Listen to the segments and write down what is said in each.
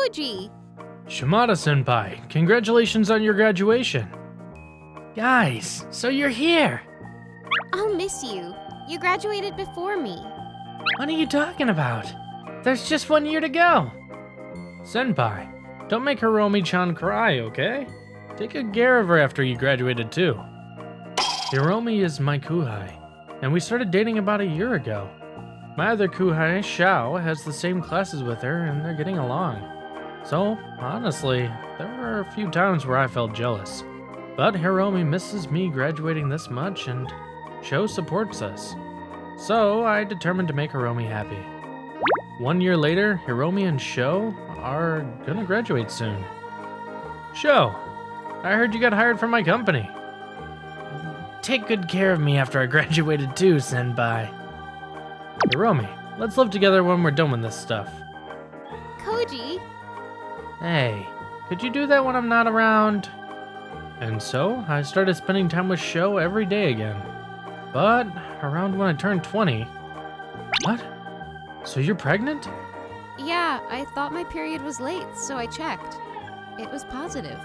Koji! Shimada-senpai, congratulations on your graduation. Guys, so you're here. I'll miss you. You graduated before me. What are you talking about? There's just 1 year to go. Senpai, don't make Hiromi-chan cry, okay? Take good care of her after you graduated too. Hiromi is my kuhai, and we started dating about a year ago. My other kuhai, Xiao, has the same classes with her and they're getting along. So, honestly, there were a few times where I felt jealous. But Hiromi misses me graduating this much and Sho supports us. So, I determined to make Hiromi happy. 1 year later, Hiromi and Sho are gonna graduate soon. Sho, I heard you got hired from my company. Take good care of me after I graduated too, senpai. Hiromi, let's live together when we're done with this stuff. Koji! Hey, could you do that when I'm not around? And so, I started spending time with Sho every day again. But, around when I turned 20... What? So you're pregnant? Yeah, I thought my period was late, so I checked. It was positive.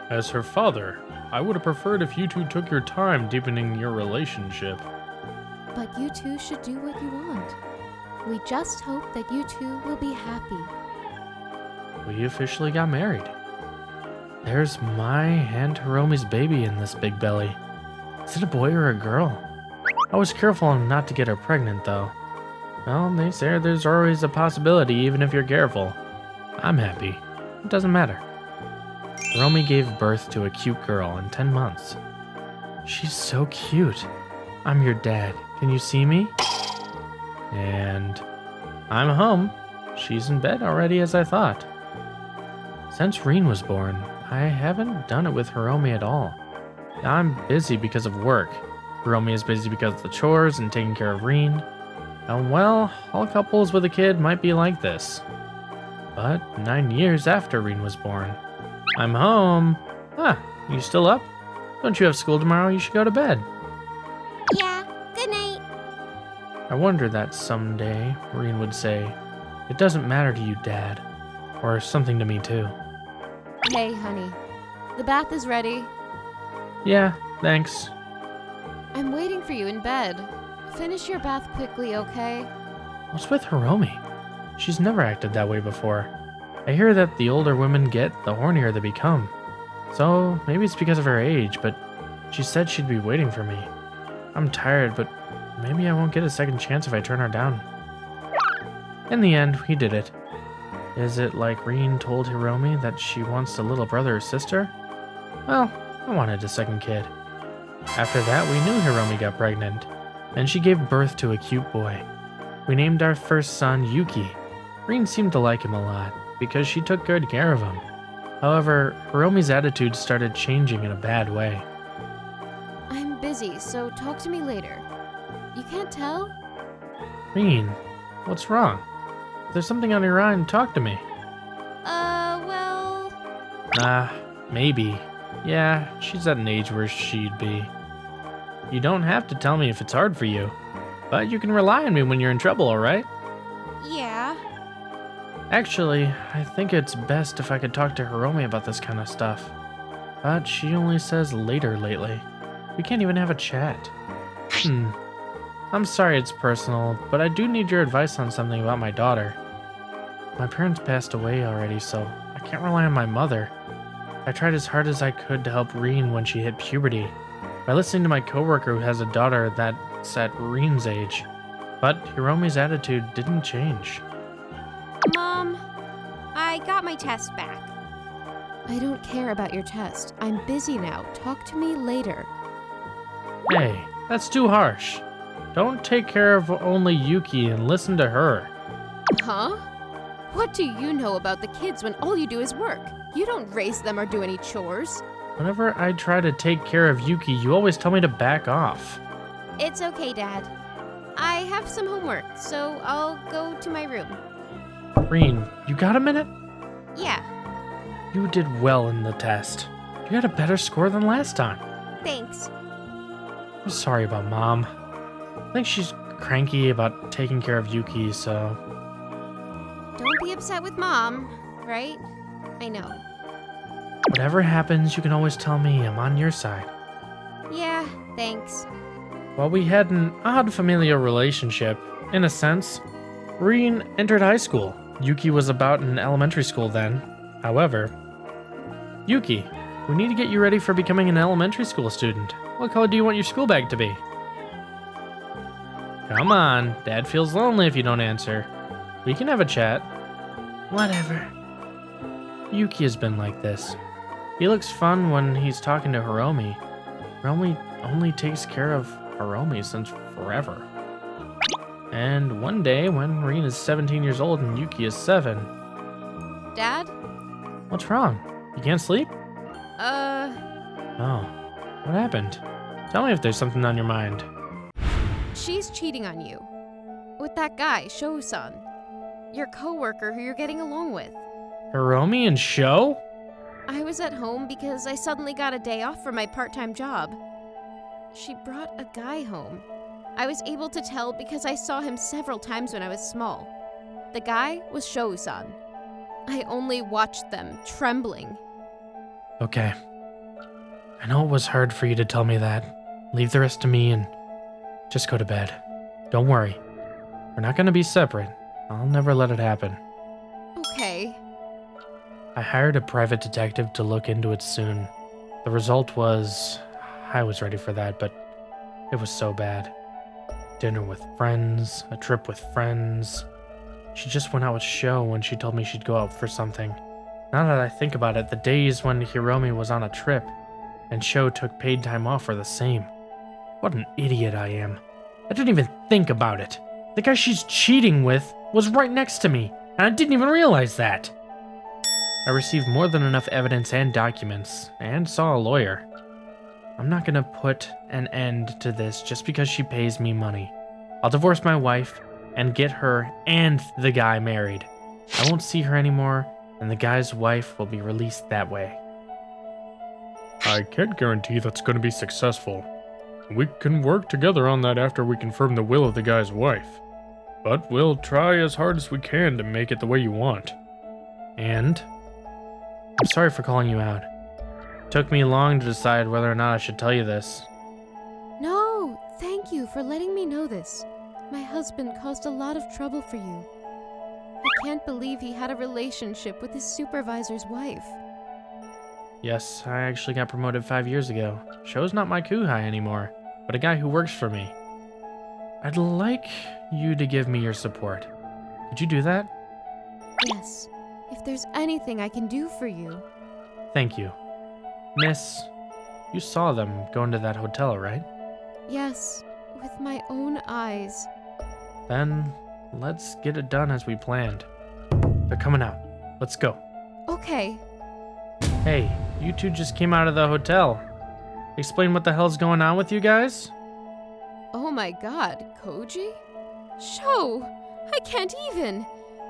As her father, I would have preferred if you two took your time deepening your relationship. But you two should do what you want. We just hope that you two will be happy. We officially got married. There's my and Hiromi's baby in this big belly. Is it a boy or a girl? I was careful not to get her pregnant though. Well, they say there's always a possibility even if you're careful. I'm happy. It doesn't matter. Hiromi gave birth to a cute girl in 10 months. She's so cute. I'm your dad. Can you see me? And I'm home. She's in bed already as I thought. Since Rin was born, I haven't done it with Hiromi at all. I'm busy because of work. Hiromi is busy because of the chores and taking care of Rin. And well, all couples with a kid might be like this. But 9 years after Rin was born, I'm home. Ah, you still up? Don't you have school tomorrow? You should go to bed. Yeah, good night. I wonder that someday Rin would say, "It doesn't matter to you, Dad." Or something to me too. Hey, honey. The bath is ready. Yeah, thanks. I'm waiting for you in bed. Finish your bath quickly, okay? What's with Hiromi? She's never acted that way before. I hear that the older women get, the hornier they become. So maybe it's because of her age, but she said she'd be waiting for me. I'm tired, but maybe I won't get a second chance if I turn her down. In the end, we did it. Is it like Rin told Hiromi that she wants a little brother or sister? Well, I wanted a second kid. After that, we knew Hiromi got pregnant, and she gave birth to a cute boy. We named our first son Yuki. Rin seemed to like him a lot, because she took good care of him. However, Hiromi's attitude started changing in a bad way. I'm busy, so talk to me later. You can't tell? Rin, what's wrong? If there's something on your mind, talk to me. Well... Maybe. Yeah, she's at an age where she'd be. You don't have to tell me if it's hard for you, but you can rely on me when you're in trouble, alright? Yeah. Actually, I think it's best if I could talk to Hiromi about this kind of stuff. But she only says later lately. We can't even have a chat. I'm sorry it's personal, but I do need your advice on something about my daughter. My parents passed away already, so I can't rely on my mother. I tried as hard as I could to help Rin when she hit puberty, by listening to my coworker who has a daughter that's at Rin's age. But Hiromi's attitude didn't change. Mom, I got my test back. I don't care about your test. I'm busy now. Talk to me later. Hey, that's too harsh. Don't take care of only Yuki and listen to her. Huh? What do you know about the kids when all you do is work? You don't raise them or do any chores. Whenever I try to take care of Yuki, you always tell me to back off. It's okay, Dad. I have some homework, so I'll go to my room. Rin, you got a minute? Yeah, You did well in the test. You got a better score than last time. thanks. I'm sorry about Mom. I think she's cranky about taking care of Yuki, so... Don't be upset with Mom. right? I know. Whatever happens, you can always tell me. I'm on your side. Yeah, thanks. While we had an odd familial relationship, in a sense, Rin entered high school. Yuki was about in elementary school then. However, Yuki, we need to get you ready for becoming an elementary school student. What color do you want your school bag to be? Come on, Dad feels lonely if you don't answer. We can have a chat. Whatever. Yuki has been like this. He looks fun when he's talking to Hiromi. Hiromi only takes care of Hiromi since forever. And one day, when Rin is 17 years old and Yuki is 7... Dad? What's wrong? You can't sleep? Oh, what happened? Tell me if there's something on your mind. She's cheating on you. With that guy, Shou-san. Your coworker who you're getting along with. Hiromi and Sho? I was at home because I suddenly got a day off from my part-time job. She brought a guy home. I was able to tell because I saw him several times when I was small. The guy was Shou-san. I only watched them, trembling. Okay. I know it was hard for you to tell me that. Leave the rest to me and just go to bed. Don't worry. We're not going to be separate. I'll never let it happen. Okay. I hired a private detective to look into it soon. The result was... I was ready for that, but it was so bad. Dinner with friends, a trip with friends. She just went out with Sho when she told me she'd go out for something. Now that I think about it, the days when Hiromi was on a trip and Sho took paid time off are the same. What an idiot I am. I didn't even think about it. The guy she's cheating with was right next to me, and I didn't even realize that. I received more than enough evidence and documents, and saw a lawyer. I'm not gonna put an end to this just because she pays me money. I'll divorce my wife and get her and the guy married. I won't see her anymore, and the guy's wife will be released that way. I can't guarantee that's gonna be successful. We can work together on that after we confirm the will of the guy's wife. But we'll try as hard as we can to make it the way you want. And I'm sorry for calling you out. It took me long to decide whether or not I should tell you this. No, thank you for letting me know this. My husband caused a lot of trouble for you. I can't believe he had a relationship with his supervisor's wife. Yes, I actually got promoted 5 years ago. Sho's not my kuhai anymore, but a guy who works for me. I'd like you to give me your support. Could you do that? Yes, if there's anything I can do for you. Thank you. Miss, you saw them go into that hotel, right? Yes, with my own eyes. Then, let's get it done as we planned. They're coming out. Let's go. Okay. Hey, you two just came out of the hotel. Explain what the hell's going on with you guys? Oh my god, Koji? Sho! I can't even!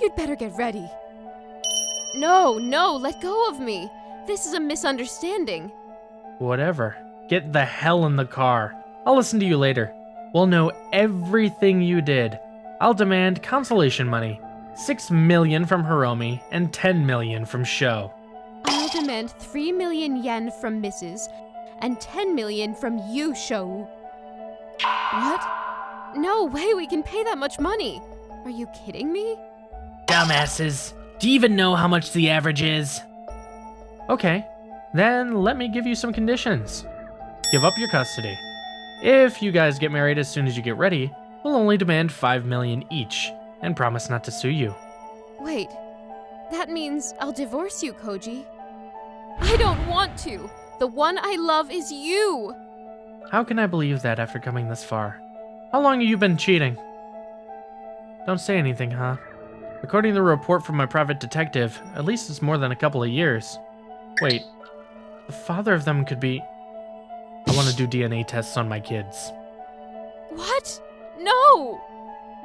You'd better get ready. No, let go of me! This is a misunderstanding. Whatever. Get the hell in the car. I'll listen to you later. We'll know everything you did. I'll demand consolation money. 6 million from Hiromi and 10 million from Sho. I'll demand 3 million yen from Mrs. and 10 million from you, Sho. What? No way we can pay that much money. Are you kidding me? Dumbasses. Do you even know how much the average is? Okay, then let me give you some conditions. Give up your custody. If you guys get married as soon as you get ready, we'll only demand 5 million each, and promise not to sue you. Wait, that means I'll divorce you, Koji. I don't want to. The one I love is you. How can I believe that after coming this far? How long have you been cheating? Don't say anything, huh? According to the report from my private detective, at least it's more than a couple of years. Wait, the father of them could be... I want to do DNA tests on my kids. What? No!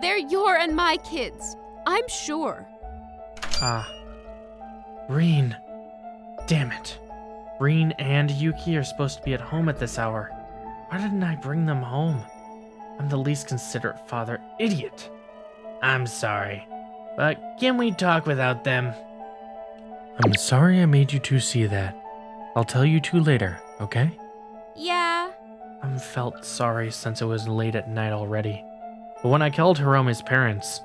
They're your and my kids. I'm sure. Ah. Rin. Damn it. Rin and Yuki are supposed to be at home at this hour. Why didn't I bring them home? I'm the least considerate father. Idiot. I'm sorry, but can we talk without them? I'm sorry I made you two see that. I'll tell you two later, okay? Yeah. I felt sorry since it was late at night already. But when I called Hiromi's parents,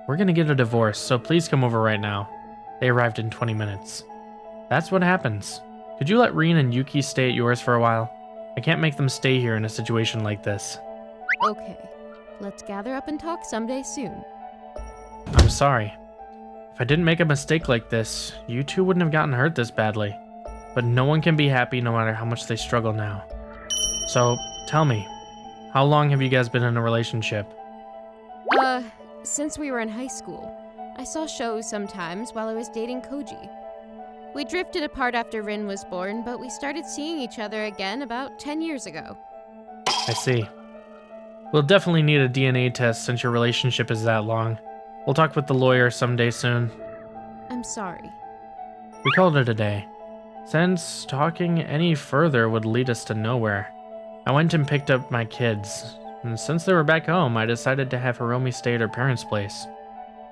we're gonna get a divorce, so please come over right now. They arrived in 20 minutes. That's what happens. Could you let Rin and Yuki stay at yours for a while? I can't make them stay here in a situation like this. Okay. Let's gather up and talk someday soon. I'm sorry. If I didn't make a mistake like this, you two wouldn't have gotten hurt this badly. But no one can be happy no matter how much they struggle now. So, tell me, how long have you guys been in a relationship? Since we were in high school. I saw shows sometimes while I was dating Koji. We drifted apart after Rin was born, but we started seeing each other again about 10 years ago. I see. We'll definitely need a DNA test since your relationship is that long. We'll talk with the lawyer someday soon. I'm sorry. We called it a day, since talking any further would lead us to nowhere. I went and picked up my kids, and since they were back home, I decided to have Hiromi stay at her parents' place.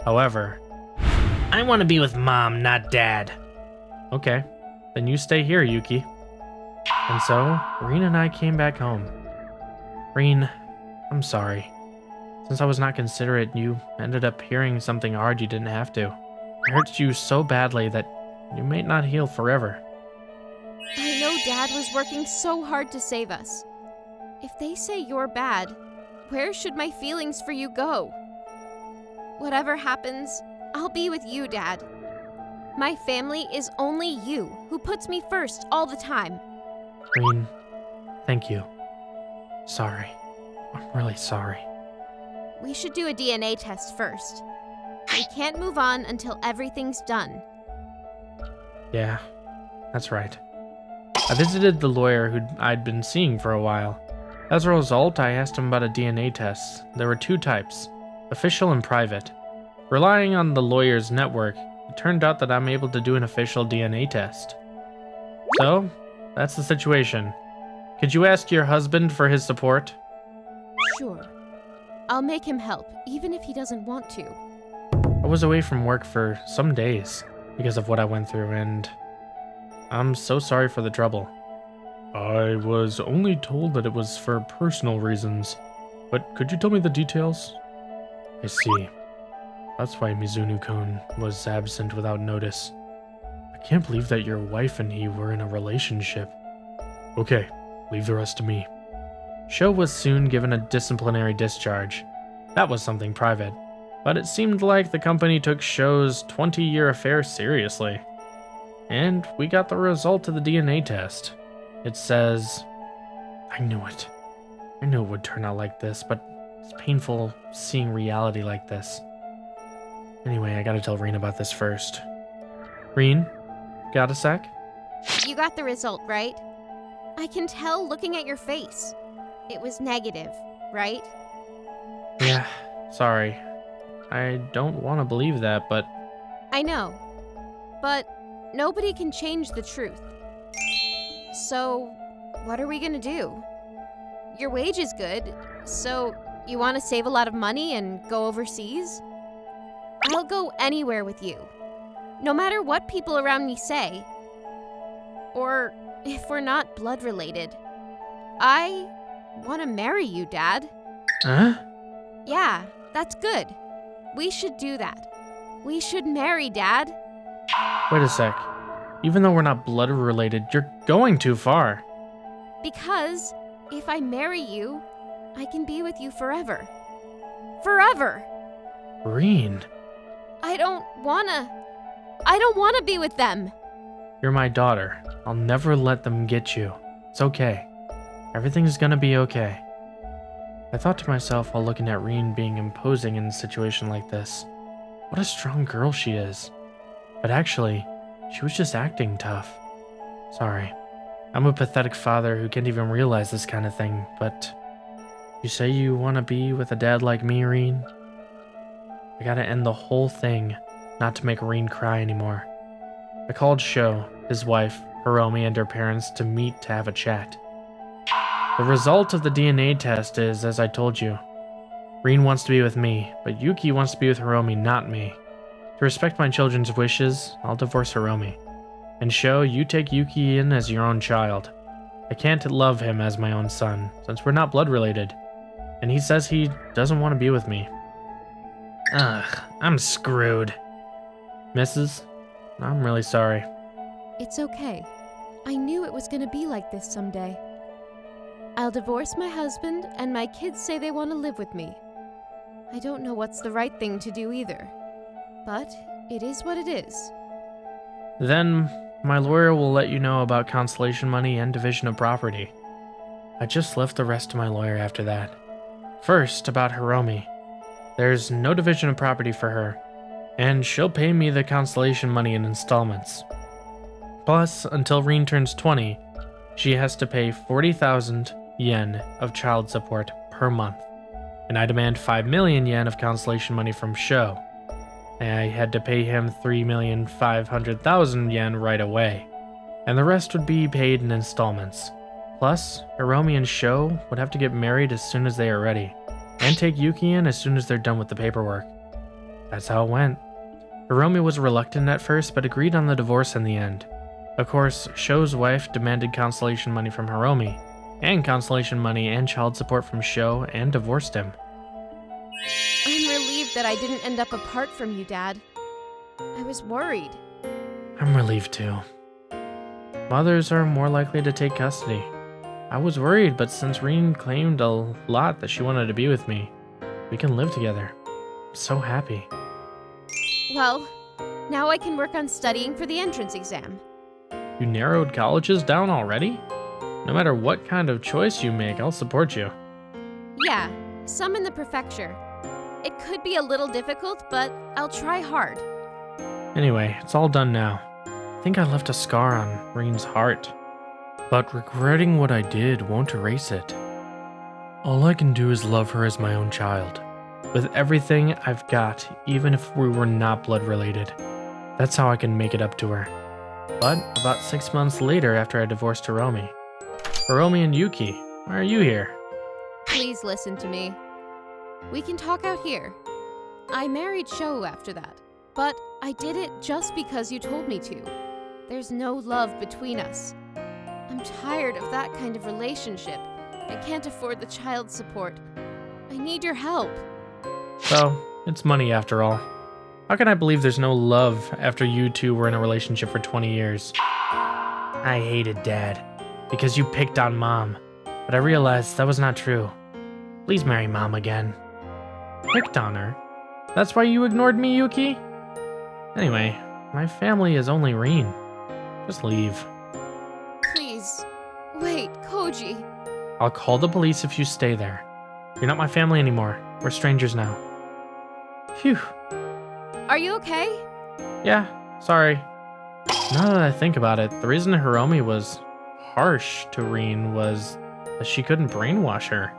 However, I want to be with Mom, not Dad. Okay, then you stay here, Yuki. And so, Rin and I came back home. Rin, I'm sorry. Since I was not considerate, you ended up hearing something hard you didn't have to. I hurt you so badly that you may not heal forever. I know Dad was working so hard to save us. If they say you're bad, where should my feelings for you go? Whatever happens, I'll be with you, Dad. My family is only you, who puts me first all the time. Rin, thank you. Sorry. I'm really sorry. We should do a DNA test first. We can't move on until everything's done. Yeah, that's right. I visited the lawyer who I'd been seeing for a while. As a result, I asked him about a DNA test. There were two types, official and private. Relying on the lawyer's network, it turned out that I'm able to do an official DNA test. So, that's the situation. Could you ask your husband for his support? Sure. I'll make him help, even if he doesn't want to. I was away from work for some days because of what I went through, and I'm so sorry for the trouble. I was only told that it was for personal reasons, but could you tell me the details? I see. That's why Mizuno-kun was absent without notice. I can't believe that your wife and he were in a relationship. Okay, leave the rest to me. Sho was soon given a disciplinary discharge. That was something private, but it seemed like the company took Sho's 20-year affair seriously. And we got the result of the DNA test. It says... I knew it. I knew it would turn out like this, but it's painful seeing reality like this. Anyway, I gotta tell Rin about this first. Rin, got a sec? You got the result, right? I can tell looking at your face. It was negative, right? Yeah, sorry. I don't want to believe that, but... I know. But nobody can change the truth. So, what are we gonna do? Your wage is good, so you want to save a lot of money and go overseas? I'll go anywhere with you, no matter what people around me say. Or if we're not blood related. I want to marry you, Dad. Huh? Yeah, that's good. We should do that. We should marry, Dad. Wait a sec. Even though we're not blood related, you're going too far. Because if I marry you, I can be with you forever. Forever! Rin, I don't wanna be with them. you're my daughter. I'll never let them get you. It's okay. Everything's gonna be okay. I thought to myself while looking at Rin being imposing in a situation like this. What a strong girl she is. But actually, she was just acting tough. Sorry. I'm a pathetic father who can't even realize this kind of thing, but... You say you want to be with a dad like me, Rin? I gotta end the whole thing, not to make Rin cry anymore. I called Sho, his wife, Hiromi, and her parents to meet to have a chat. The result of the DNA test is, as I told you, Rin wants to be with me, but Yuki wants to be with Hiromi, not me. To respect my children's wishes, I'll divorce Hiromi. And Sho, you take Yuki in as your own child. I can't love him as my own son, since we're not blood related. And he says he doesn't want to be with me. Ugh, I'm screwed. Mrs., I'm really sorry. It's okay. I knew it was gonna be like this someday. I'll divorce my husband, and my kids say they want to live with me. I don't know what's the right thing to do either. But it is what it is. Then, my lawyer will let you know about consolation money and division of property. I just left the rest to my lawyer after that. First, about Hiromi. There's no division of property for her, and she'll pay me the consolation money in installments. Plus, until Rin turns 20, she has to pay 40,000 yen of child support per month, and I demand 5 million yen of consolation money from Sho. I had to pay him 3,500,000 yen right away, and the rest would be paid in installments. Plus, Hiromi and Sho would have to get married as soon as they are ready, and take Yuki in as soon as they're done with the paperwork. That's how it went. Hiromi was reluctant at first, but agreed on the divorce in the end. Of course, Sho's wife demanded consolation money from Hiromi, and consolation money and child support from Sho, and divorced him. I'm relieved that I didn't end up apart from you, Dad. I was worried. I'm relieved too. Mothers are more likely to take custody. I was worried, but since Rin claimed a lot that she wanted to be with me, we can live together. I'm so happy. Well, now I can work on studying for the entrance exam. You narrowed colleges down already? No matter what kind of choice you make, I'll support you. Yeah, some in the prefecture. It could be a little difficult, but I'll try hard. Anyway, it's all done now. I think I left a scar on Rin's heart. But regretting what I did won't erase it. All I can do is love her as my own child. With everything I've got, even if we were not blood related. That's how I can make it up to her. But about 6 months later after I divorced Hiromi and Yuki, why are you here? Please listen to me. We can talk out here. I married Sho after that, but I did it just because you told me to. There's no love between us. I'm tired of that kind of relationship. I can't afford the child support. I need your help. So, it's money after all. How can I believe there's no love after you two were in a relationship for 20 years? I hated Dad, because you picked on Mom, but I realized that was not true. Please marry Mom again. Picked on her? That's why you ignored me, Yuki? Anyway, my family is only Rin. Just leave. Please. Wait, Koji. I'll call the police if you stay there. You're not my family anymore. We're strangers now. Phew. Are you okay? Yeah, sorry. Now that I think about it, the reason Hiromi was harsh to Rin was that she couldn't brainwash her.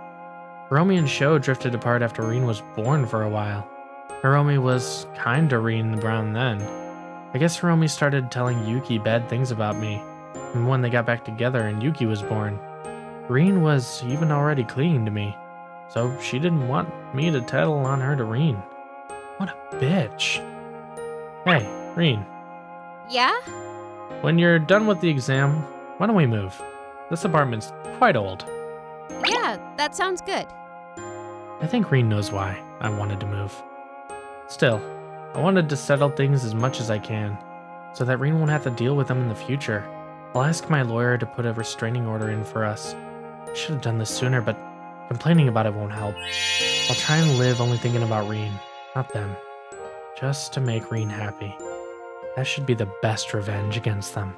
Hiromi and Sho drifted apart after Rin was born for a while. Hiromi was kind to Rin around then. I guess Hiromi started telling Yuki bad things about me, and when they got back together and Yuki was born, Rin was even already clinging to me, so she didn't want me to tattle on her to Rin. What a bitch. Hey, Rin. Yeah? When you're done with the exam, why don't we move? This apartment's quite old. Yeah, that sounds good. I think Rin knows why I wanted to move. Still, I wanted to settle things as much as I can, so that Rin won't have to deal with them in the future. I'll ask my lawyer to put a restraining order in for us. I should have done this sooner, but complaining about it won't help. I'll try and live only thinking about Rin, not them. Just to make Rin happy. That should be the best revenge against them.